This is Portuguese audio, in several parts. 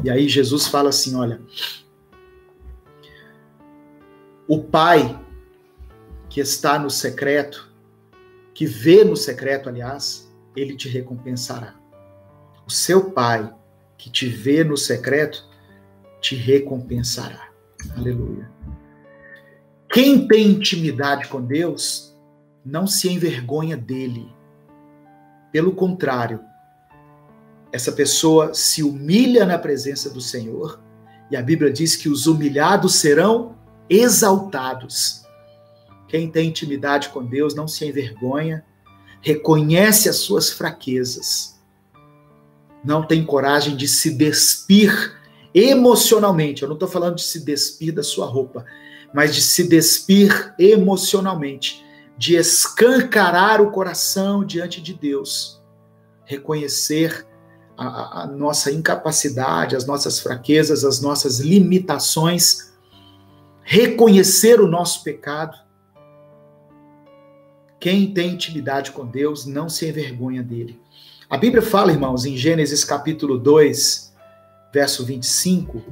E aí Jesus fala assim, olha, o Pai que está no secreto, que vê no secreto, aliás, ele te recompensará. O seu Pai que te vê no secreto, te recompensará. Aleluia. Quem tem intimidade com Deus, não se envergonha dele. Pelo contrário, essa pessoa se humilha na presença do Senhor, e a Bíblia diz que os humilhados serão exaltados. Quem tem intimidade com Deus não se envergonha, reconhece as suas fraquezas, não tem coragem de se despir emocionalmente. Eu não estou falando de se despir da sua roupa, mas de se despir emocionalmente, de escancarar o coração diante de Deus, reconhecer a nossa incapacidade, as nossas fraquezas, as nossas limitações, reconhecer o nosso pecado. Quem tem intimidade com Deus não se envergonha dele. A Bíblia fala, irmãos, em Gênesis capítulo 2, verso 25,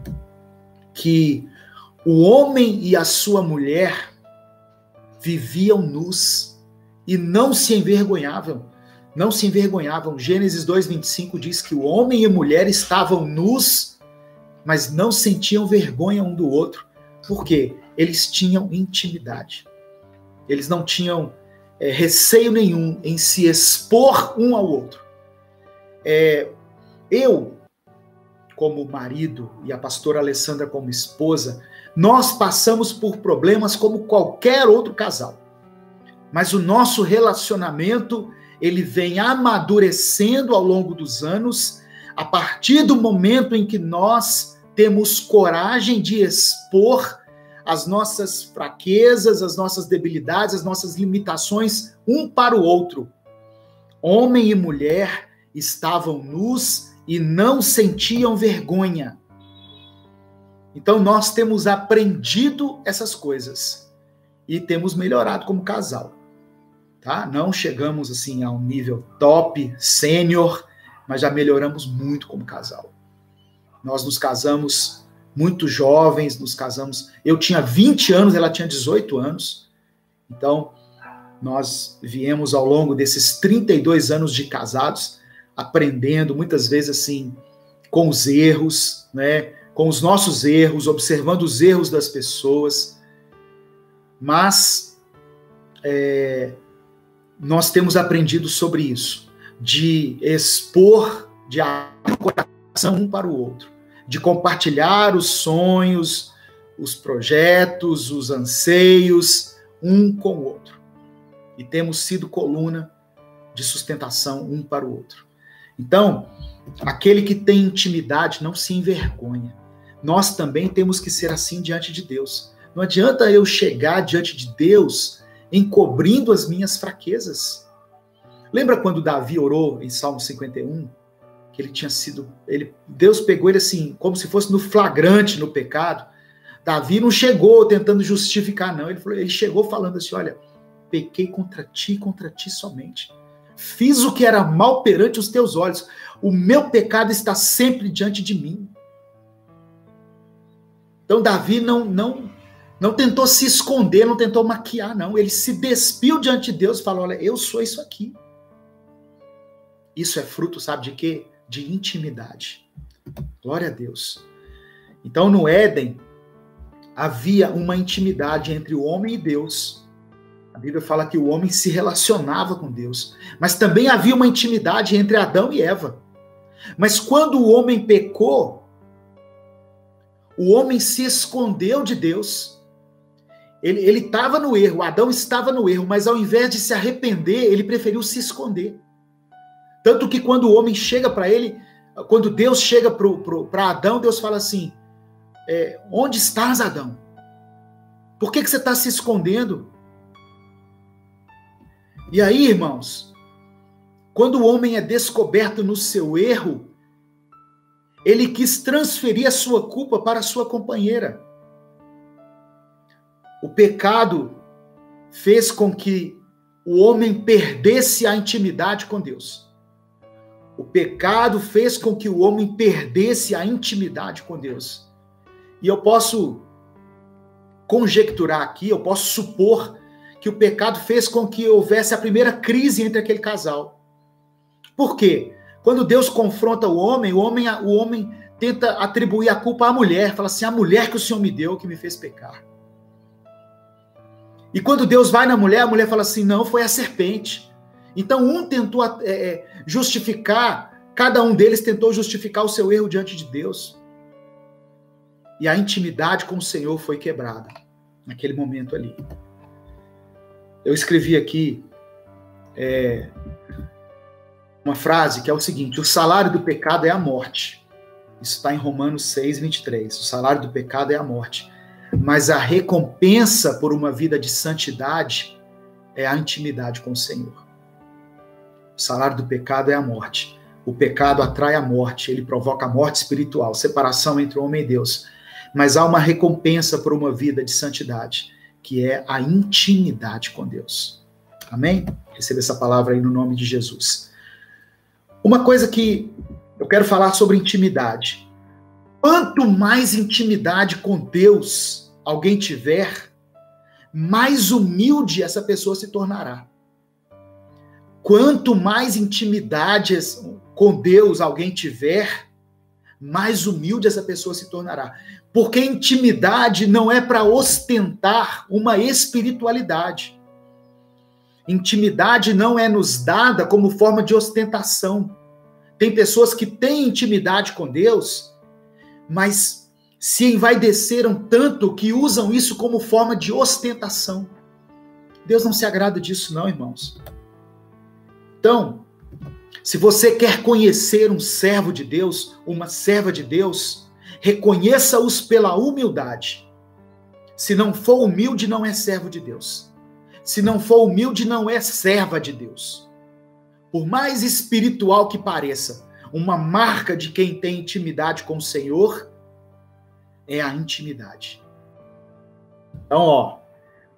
que o homem e a sua mulher viviam nus e não se envergonhavam. Não se envergonhavam. Gênesis 2:25 diz que o homem e a mulher estavam nus, mas não sentiam vergonha um do outro. Por quê? Eles tinham intimidade. Eles não tinham receio nenhum em se expor um ao outro. Eu, como marido, e a pastora Alessandra como esposa, nós passamos por problemas como qualquer outro casal. Mas o nosso relacionamento, ele vem amadurecendo ao longo dos anos, a partir do momento em que nós temos coragem de expor as nossas fraquezas, as nossas debilidades, as nossas limitações um para o outro. Homem e mulher estavam nus e não sentiam vergonha. Então nós temos aprendido essas coisas e temos melhorado como casal, tá? Não chegamos assim a um nível top, sênior, mas já melhoramos muito como casal. Nós nos casamos muito jovens, eu tinha 20 anos, ela tinha 18 anos. Então nós viemos ao longo desses 32 anos de casados aprendendo muitas vezes assim com os erros, né? Com os nossos erros, observando os erros das pessoas, mas nós temos aprendido sobre isso, de expor, de abrir o coração um para o outro, de compartilhar os sonhos, os projetos, os anseios, um com o outro. E temos sido coluna de sustentação um para o outro. Então, aquele que tem intimidade não se envergonha. Nós também temos que ser assim diante de Deus. Não adianta eu chegar diante de Deus encobrindo as minhas fraquezas. Lembra quando Davi orou em Salmo 51? Que ele tinha sido... Deus pegou ele assim, como se fosse no flagrante, no pecado. Davi não chegou tentando justificar, não. Ele chegou falando assim, olha, pequei contra ti somente. Fiz o que era mal perante os teus olhos. O meu pecado está sempre diante de mim. Então Davi não tentou se esconder, não tentou maquiar, não. Ele se despiu diante de Deus e falou, olha, eu sou isso aqui. Isso é fruto, sabe de quê? De intimidade. Glória a Deus. Então no Éden havia uma intimidade entre o homem e Deus. A Bíblia fala que o homem se relacionava com Deus. Mas também havia uma intimidade entre Adão e Eva. Mas quando o homem pecou, o homem se escondeu de Deus. Ele estava no erro, Adão estava no erro, mas ao invés de se arrepender, ele preferiu se esconder. Tanto que quando o homem chega para ele, quando Deus chega para Adão, Deus fala assim, onde estás, Adão? Por que você está se escondendo? E aí, irmãos, quando o homem é descoberto no seu erro, ele quis transferir a sua culpa para a sua companheira. O pecado fez com que o homem perdesse a intimidade com Deus. O pecado fez com que o homem perdesse a intimidade com Deus. E eu posso conjecturar aqui, eu posso supor que o pecado fez com que houvesse a primeira crise entre aquele casal. Por quê? Quando Deus confronta o homem tenta atribuir a culpa à mulher, fala assim, a mulher que o Senhor me deu que me fez pecar. E quando Deus vai na mulher, a mulher fala assim, não, foi a serpente. Então um tentou justificar, cada um deles tentou justificar o seu erro diante de Deus. E a intimidade com o Senhor foi quebrada, naquele momento ali. Eu escrevi aqui uma frase que é o seguinte, o salário do pecado é a morte. Isso está em Romanos 6, 23. O salário do pecado é a morte. Mas a recompensa por uma vida de santidade é a intimidade com o Senhor. O salário do pecado é a morte. O pecado atrai a morte, ele provoca a morte espiritual, separação entre o homem e Deus. Mas há uma recompensa por uma vida de santidade, que é a intimidade com Deus. Amém? Receba essa palavra aí no nome de Jesus. Uma coisa que eu quero falar sobre intimidade. Quanto mais intimidade com Deus alguém tiver, mais humilde essa pessoa se tornará. Quanto mais intimidade com Deus alguém tiver, mais humilde essa pessoa se tornará. Porque intimidade não é para ostentar uma espiritualidade. Intimidade não é nos dada como forma de ostentação. Tem pessoas que têm intimidade com Deus, mas se envaideceram tanto que usam isso como forma de ostentação. Deus não se agrada disso não, irmãos. Então, se você quer conhecer um servo de Deus, uma serva de Deus, reconheça-os pela humildade. Se não for humilde, não é servo de Deus. Se não for humilde, não é serva de Deus. Por mais espiritual que pareça, uma marca de quem tem intimidade com o Senhor é a intimidade. Então,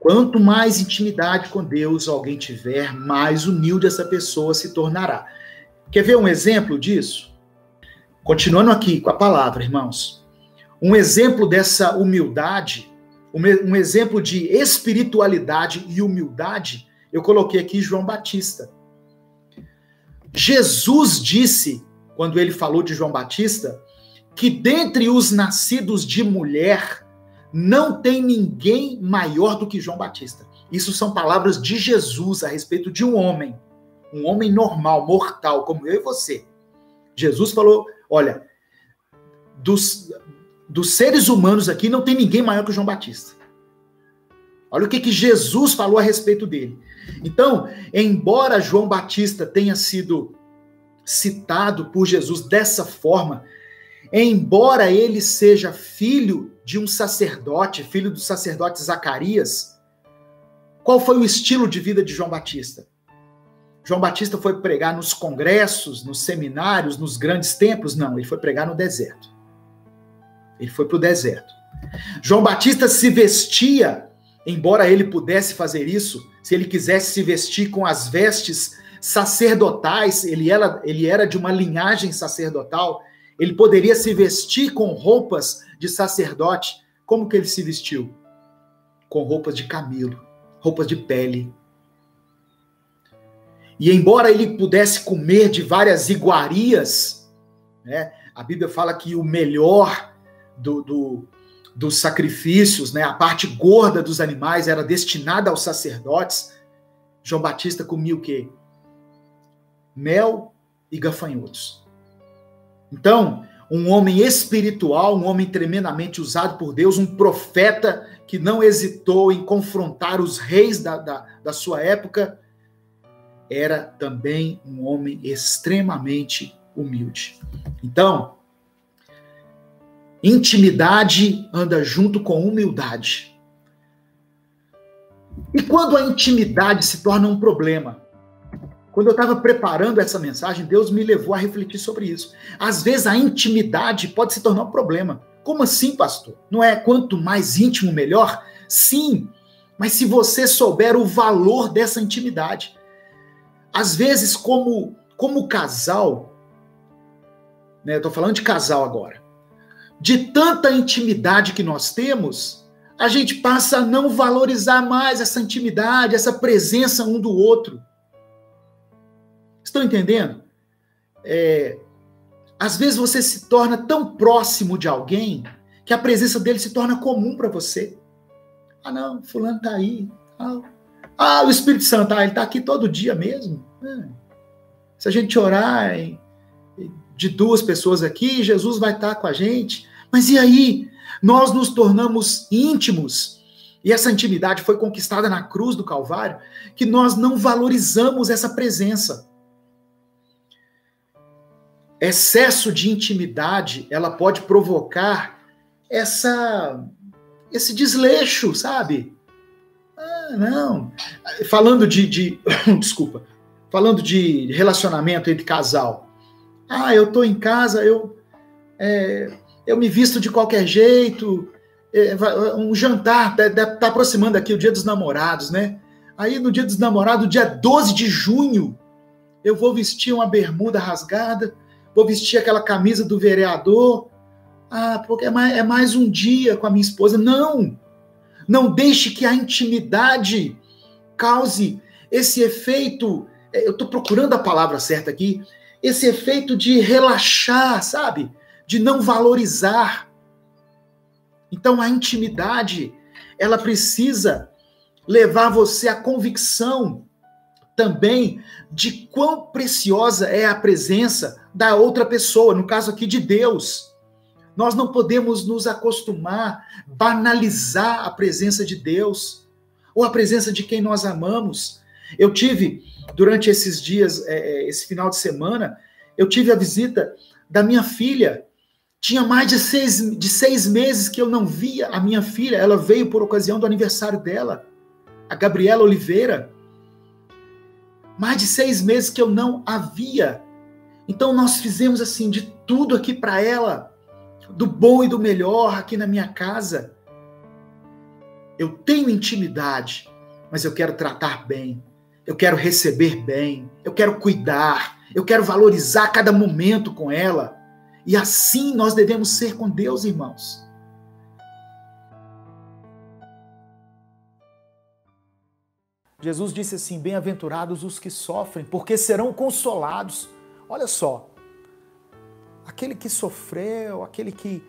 quanto mais intimidade com Deus alguém tiver, mais humilde essa pessoa se tornará. Quer ver um exemplo disso? Continuando aqui com a palavra, irmãos. Um exemplo dessa humildade, um exemplo de espiritualidade e humildade, eu coloquei aqui João Batista. Jesus disse, quando ele falou de João Batista, que dentre os nascidos de mulher, não tem ninguém maior do que João Batista. Isso são palavras de Jesus a respeito de um homem normal, mortal, como eu e você. Jesus falou, olha, dos seres humanos aqui não tem ninguém maior que João Batista. Olha o que Jesus falou a respeito dele. Então, embora João Batista tenha sido citado por Jesus dessa forma, embora ele seja filho de um sacerdote, filho do sacerdote Zacarias, qual foi o estilo de vida de João Batista? João Batista foi pregar nos congressos, nos seminários, nos grandes templos? Não, ele foi pregar no deserto. Ele foi para o deserto. João Batista se vestia, embora ele pudesse fazer isso, se ele quisesse se vestir com as vestes sacerdotais, ele era de uma linhagem sacerdotal, ele poderia se vestir com roupas de sacerdote. Como que ele se vestiu? Com roupas de camelo, roupas de pele. E embora ele pudesse comer de várias iguarias, né, a Bíblia fala que o melhor dos sacrifícios, né, a parte gorda dos animais era destinada aos sacerdotes. João Batista comia o quê? Mel e gafanhotos. Então, um homem espiritual, um homem tremendamente usado por Deus, um profeta que não hesitou em confrontar os reis da sua época, era também um homem extremamente humilde. Então, intimidade anda junto com humildade. E quando a intimidade se torna um problema? Quando eu estava preparando essa mensagem, Deus me levou a refletir sobre isso. Às vezes a intimidade pode se tornar um problema. Como assim, pastor? Não é quanto mais íntimo, melhor? Sim, mas se você souber o valor dessa intimidade. Às vezes, como casal, né? Eu estou falando de casal agora. De tanta intimidade que nós temos, a gente passa a não valorizar mais essa intimidade, essa presença um do outro. Estão entendendo? Às vezes você se torna tão próximo de alguém que a presença dele se torna comum para você. Ah, não, fulano tá aí. O Espírito Santo, ele tá aqui todo dia mesmo. Se a gente orar de 2 pessoas aqui, Jesus vai estar com a gente. Mas e aí? Nós nos tornamos íntimos, e essa intimidade foi conquistada na cruz do Calvário, que nós não valorizamos essa presença. Excesso de intimidade, ela pode provocar esse desleixo, sabe? Não. Falando desculpa. Falando de relacionamento entre casal. Eu tô em casa, eu me visto de qualquer jeito. Um jantar, tá aproximando aqui o Dia dos Namorados, né? Aí no Dia dos Namorados, dia 12 de junho, eu vou vestir uma bermuda rasgada, vou vestir aquela camisa do vereador. Porque é mais um dia com a minha esposa. Não deixe que a intimidade cause esse efeito, eu estou procurando a palavra certa aqui, esse efeito de relaxar, sabe? De não valorizar. Então a intimidade, ela precisa levar você à convicção também de quão preciosa é a presença da outra pessoa, no caso aqui de Deus. Nós não podemos nos acostumar, banalizar a presença de Deus, ou a presença de quem nós amamos. Eu tive, durante esses dias, esse final de semana, eu tive a visita da minha filha. Tinha mais de 6 meses que eu não via a minha filha. Ela veio por ocasião do aniversário dela, a Gabriela Oliveira. Mais de 6 meses que eu não a via. Então nós fizemos assim, de tudo aqui para ela, do bom e do melhor aqui na minha casa. Eu tenho intimidade, mas eu quero tratar bem, eu quero receber bem, eu quero cuidar, eu quero valorizar cada momento com ela. E assim nós devemos ser com Deus, irmãos. Jesus disse assim: bem-aventurados os que sofrem, porque serão consolados. Olha só, aquele que sofreu, aquele que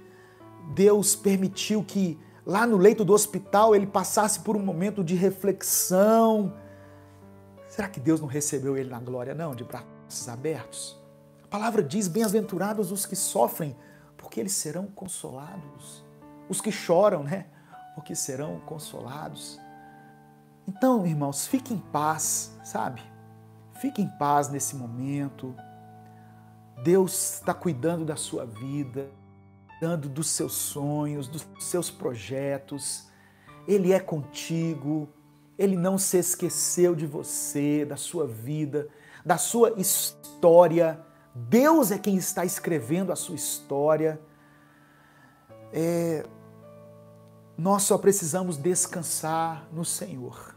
Deus permitiu que lá no leito do hospital ele passasse por um momento de reflexão. Será que Deus não recebeu ele na glória, não, de braços abertos? A palavra diz: bem-aventurados os que sofrem, porque eles serão consolados. Os que choram, né? Porque serão consolados. Então, irmãos, fique em paz, sabe? Fique em paz nesse momento. Deus está cuidando da sua vida, cuidando dos seus sonhos, dos seus projetos. Ele é contigo, Ele não se esqueceu de você, da sua vida, da sua história. Deus é quem está escrevendo a sua história. Nós só precisamos descansar no Senhor.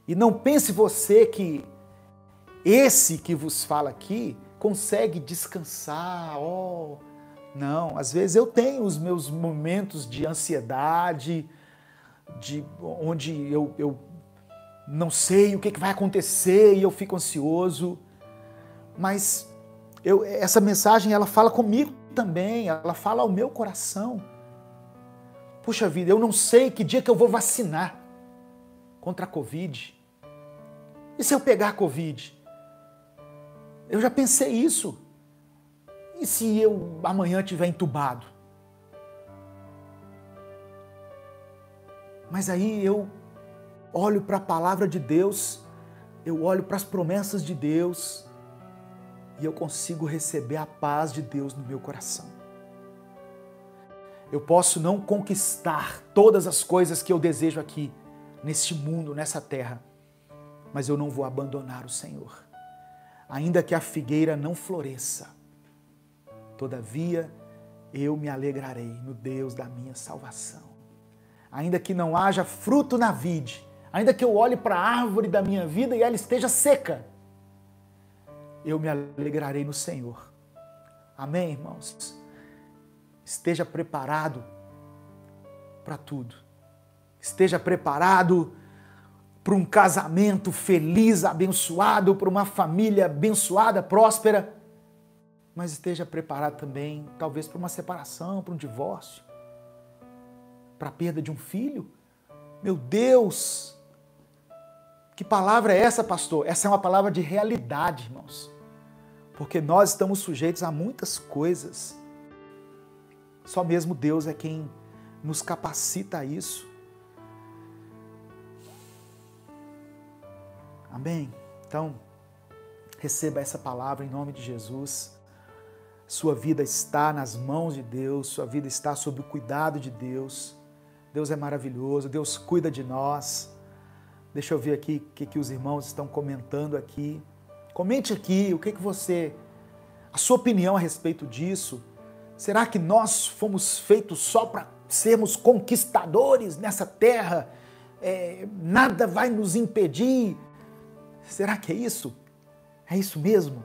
E não pense você que esse que vos fala aqui consegue descansar. Não, às vezes eu tenho os meus momentos de ansiedade, onde eu não sei o que vai acontecer e eu fico ansioso. Mas essa mensagem, ela fala comigo também, ela fala ao meu coração. Puxa vida, eu não sei que dia que eu vou vacinar contra a Covid. E se eu pegar a Covid? Eu já pensei isso. E se eu amanhã estiver entubado? Mas aí eu olho para a palavra de Deus, eu olho para as promessas de Deus e eu consigo receber a paz de Deus no meu coração. Eu posso não conquistar todas as coisas que eu desejo aqui, neste mundo, nessa terra, mas eu não vou abandonar o Senhor. Ainda que a figueira não floresça, todavia eu me alegrarei no Deus da minha salvação. Ainda que não haja fruto na vide, ainda que eu olhe para a árvore da minha vida e ela esteja seca, eu me alegrarei no Senhor, Amém, irmãos? Esteja preparado para tudo. Esteja preparado para um casamento feliz, abençoado, para uma família abençoada, próspera. Mas esteja preparado também, talvez, para uma separação, para um divórcio, para a perda de um filho. Meu Deus! Que palavra é essa, pastor? Essa é uma palavra de realidade, irmãos. Porque nós estamos sujeitos a muitas coisas. Só mesmo Deus é quem nos capacita a isso. Amém? Então, receba essa palavra em nome de Jesus. Sua vida está nas mãos de Deus, sua vida está sob o cuidado de Deus. Deus é maravilhoso, Deus cuida de nós. Deixa eu ver aqui o que os irmãos estão comentando aqui. Comente aqui o que você, a sua opinião a respeito disso. Será que nós fomos feitos só para sermos conquistadores nessa terra? Nada vai nos impedir? Será que é isso? É isso mesmo?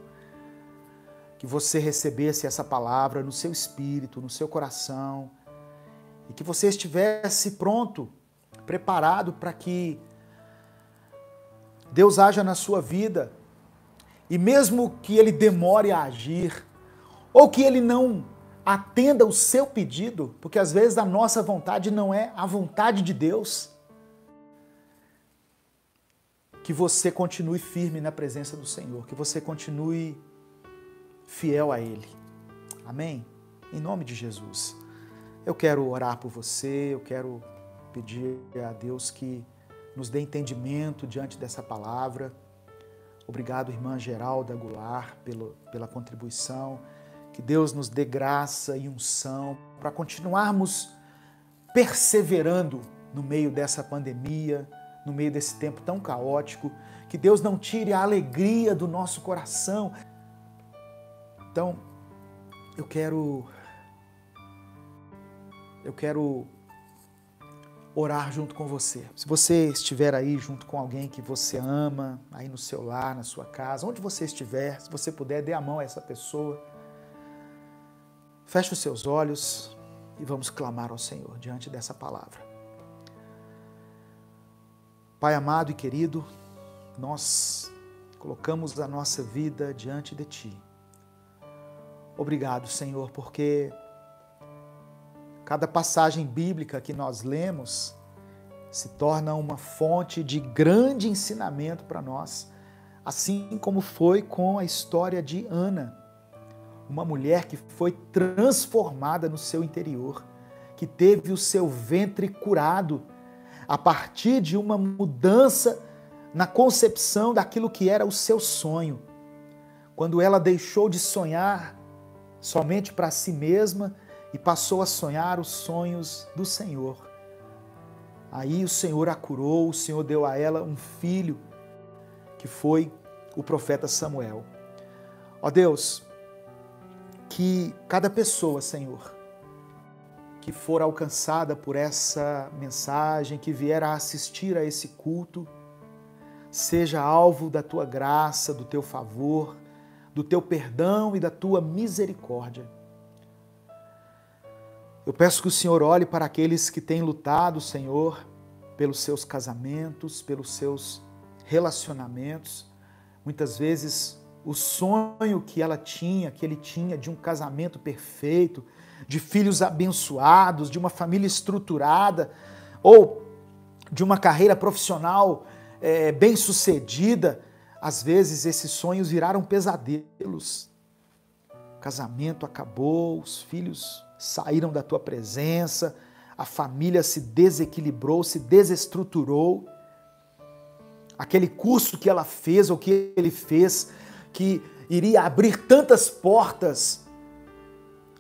Que você recebesse essa palavra no seu espírito, no seu coração, e que você estivesse pronto, preparado para que Deus haja na sua vida, e mesmo que Ele demore a agir, ou que Ele não atenda o seu pedido, porque às vezes a nossa vontade não é a vontade de Deus, que você continue firme na presença do Senhor, que você continue fiel a Ele. Amém? Em nome de Jesus. Eu quero orar por você, eu quero pedir a Deus que nos dê entendimento diante dessa palavra. Obrigado, irmã Geralda Goulart, pela contribuição. Que Deus nos dê graça e unção para continuarmos perseverando no meio dessa pandemia, no meio desse tempo tão caótico. Que Deus não tire a alegria do nosso coração. Então, eu quero orar junto com você. Se você estiver aí junto com alguém que você ama, aí no seu lar, na sua casa, onde você estiver, se você puder, dê a mão a essa pessoa. Feche os seus olhos e vamos clamar ao Senhor diante dessa palavra. Pai amado e querido, nós colocamos a nossa vida diante de Ti. Obrigado, Senhor, porque cada passagem bíblica que nós lemos se torna uma fonte de grande ensinamento para nós, assim como foi com a história de Ana, uma mulher que foi transformada no seu interior, que teve o seu ventre curado a partir de uma mudança na concepção daquilo que era o seu sonho. Quando ela deixou de sonhar somente para si mesma e passou a sonhar os sonhos do Senhor. Aí o Senhor a curou, o Senhor deu a ela um filho, que foi o profeta Samuel. Ó Deus, que cada pessoa, Senhor, que for alcançada por essa mensagem, que vier a assistir a esse culto, seja alvo da Tua graça, do Teu favor, do Teu perdão e da Tua misericórdia. Eu peço que o Senhor olhe para aqueles que têm lutado, Senhor, pelos seus casamentos, pelos seus relacionamentos. Muitas vezes o sonho que ele tinha de um casamento perfeito, de filhos abençoados, de uma família estruturada, ou de uma carreira profissional bem-sucedida, às vezes esses sonhos viraram pesadelos. O casamento acabou, os filhos saíram da tua presença, a família se desequilibrou, se desestruturou. Aquele curso que ela fez, ou que ele fez, que iria abrir tantas portas,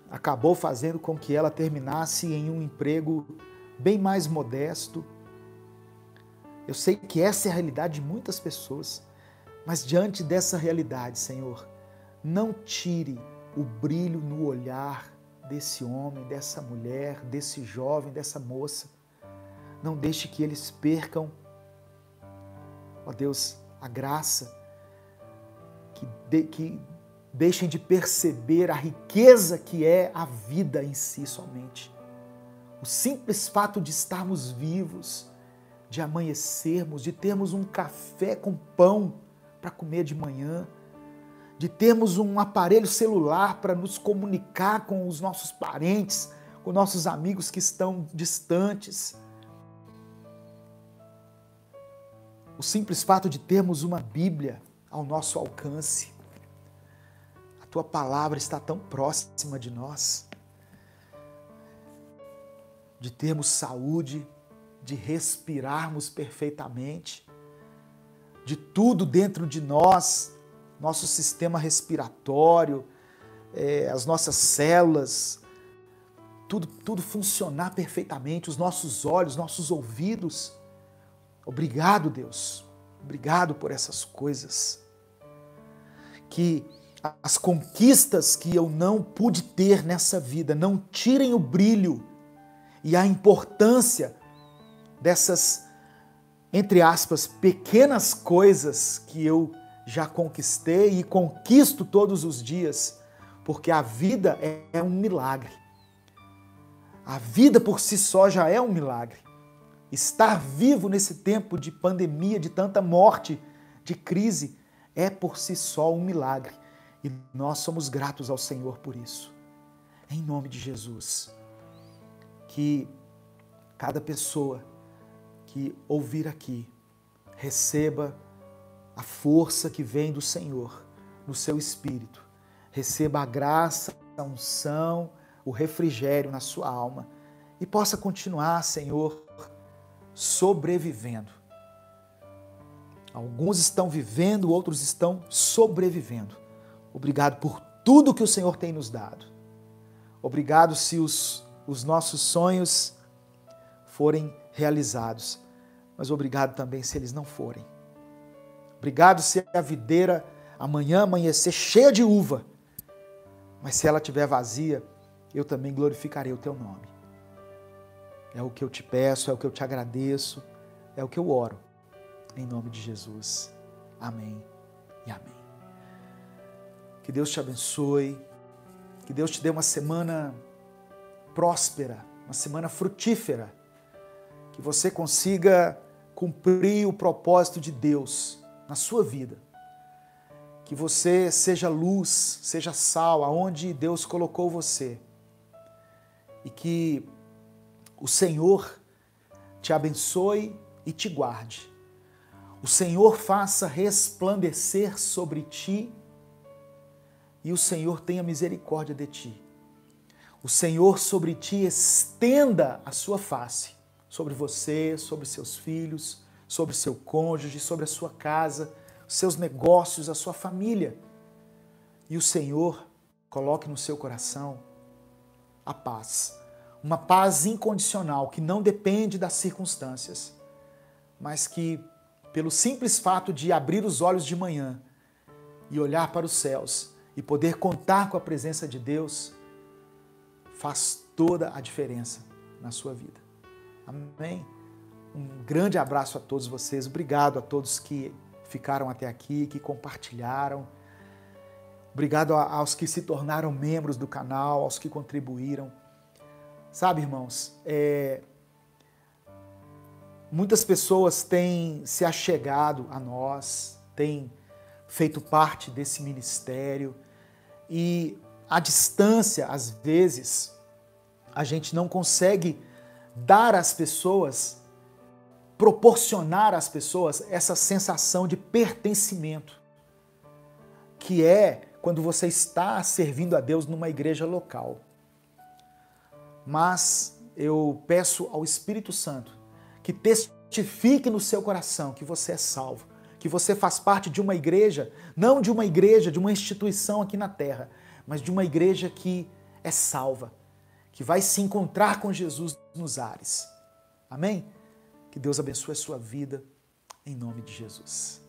acabou fazendo com que ela terminasse em um emprego bem mais modesto. Eu sei que essa é a realidade de muitas pessoas, mas diante dessa realidade, Senhor, não tire o brilho no olhar desse homem, dessa mulher, desse jovem, dessa moça. Não deixe que eles percam, ó Deus, a graça que deixem de perceber a riqueza que é a vida em si somente. O simples fato de estarmos vivos, de amanhecermos, de termos um café com pão para comer de manhã, de termos um aparelho celular para nos comunicar com os nossos parentes, com nossos amigos que estão distantes. O simples fato de termos uma Bíblia ao nosso alcance. A tua palavra está tão próxima de nós. De termos saúde, de respirarmos perfeitamente, de tudo dentro de nós, nosso sistema respiratório, as nossas células, tudo funcionar perfeitamente, os nossos olhos, nossos ouvidos. Obrigado, Deus. Obrigado por essas coisas. Que as conquistas que eu não pude ter nessa vida não tirem o brilho e a importância dessas, entre aspas, pequenas coisas que eu já conquistei e conquisto todos os dias, porque a vida é um milagre. A vida por si só já é um milagre. Estar vivo nesse tempo de pandemia, de tanta morte, de crise, é por si só um milagre. E nós somos gratos ao Senhor por isso. Em nome de Jesus. Que cada pessoa que ouvir aqui receba a força que vem do Senhor no seu espírito. Receba a graça, a unção, o refrigério na sua alma e possa continuar, Senhor, sobrevivendo. Alguns estão vivendo, outros estão sobrevivendo. Obrigado por tudo que o Senhor tem nos dado. Obrigado se os nossos sonhos forem realizados, mas obrigado também se eles não forem. Obrigado se a videira amanhã amanhecer cheia de uva, mas se ela estiver vazia, eu também glorificarei o teu nome. É o que eu te peço, é o que eu te agradeço, é o que eu oro. Em nome de Jesus. Amém e amém. Que Deus te abençoe, que Deus te dê uma semana próspera, uma semana frutífera, que você consiga cumprir o propósito de Deus na sua vida. Que você seja luz, seja sal, aonde Deus colocou você. E que o Senhor te abençoe e te guarde. O Senhor faça resplandecer sobre ti e o Senhor tenha misericórdia de ti. O Senhor sobre ti estenda a sua face, sobre você, sobre seus filhos, sobre seu cônjuge, sobre a sua casa, seus negócios, a sua família. E o Senhor coloque no seu coração a paz. Uma paz incondicional, que não depende das circunstâncias, mas que, pelo simples fato de abrir os olhos de manhã e olhar para os céus e poder contar com a presença de Deus, faz toda a diferença na sua vida. Amém? Um grande abraço a todos vocês. Obrigado a todos que ficaram até aqui, que compartilharam. Obrigado aos que se tornaram membros do canal, aos que contribuíram. Sabe, irmãos, muitas pessoas têm se achegado a nós, têm feito parte desse ministério e à distância, às vezes, a gente não consegue dar às pessoas, proporcionar às pessoas essa sensação de pertencimento, que é quando você está servindo a Deus numa igreja local. Mas eu peço ao Espírito Santo que testifique no seu coração que você é salvo, que você faz parte de uma igreja, não de uma igreja, de uma instituição aqui na terra, mas de uma igreja que é salva, que vai se encontrar com Jesus nos ares. Amém? Que Deus abençoe a sua vida, em nome de Jesus.